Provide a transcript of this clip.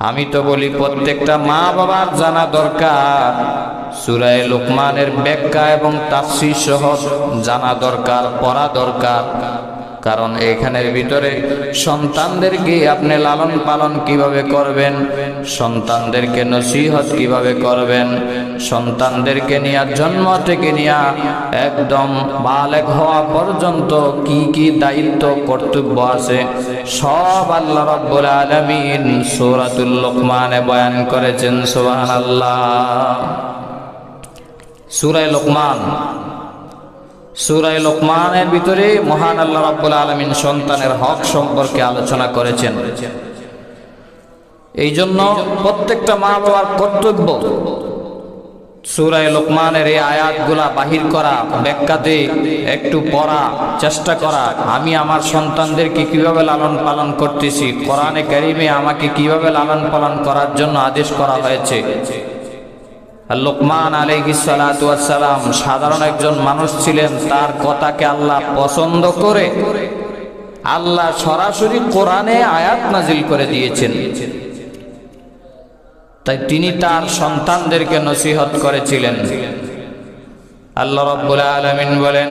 আমি তো বলি প্রত্যেকটা মা বাবার জানা দরকার, সূরা লুকমানের ব্যাখ্যা এবং তাফসীর সহ জানা দরকার, পড়া দরকার। কারণ এখানের ভিতরে সন্তানদেরকে আপনি লালন পালন কিভাবে করবেন, সন্তানদেরকে নসিহত কিভাবে করবেন, সন্তানদেরকে নিয়ে জন্ম থেকে নিয়ে একদম বালেগ হওয়া পর্যন্ত কি কি দায়িত্ব কর্তব্য আছে সব আল্লাহ রাব্বুল আলামিন সূরাতুল লুকমানে বয়ান করেছেন। সুবহানাল্লাহ। সূরা লুকমান, সূরা লুকমানের ভিতরে মহান আল্লাহ রাব্বুল আলামিন সন্তানের হক সম্পর্কে আলোচনা করেছেন। এই জন্য প্রত্যেকটা মা বাবার কর্তব্য সূরা লুকমানের এই আয়াতগুলা বাহির করা, ব্যাখ্যাতে একটু পড়া, চেষ্টা করা। আমি আমার সন্তানদেরকে কিভাবে লালন পালন করতেছি, কোরআনে কারিমে আমাকে কিভাবে লালন পালন করার জন্য আদেশ করা হয়েছে। লুকমান আলাইহিস সালাতু ওয়াস সালাম সাধারণ একজন মানুষ ছিলেন, তার কথাকে আল্লাহ পছন্দ করে আল্লাহ সরাসরি কোরআনে আয়াত নাজিল করে দিয়েছেন। তাই তিনি তার সন্তানদেরকে নসিহত করেছিলেন। আল্লাহ রাব্বুল আলামিন বলেন,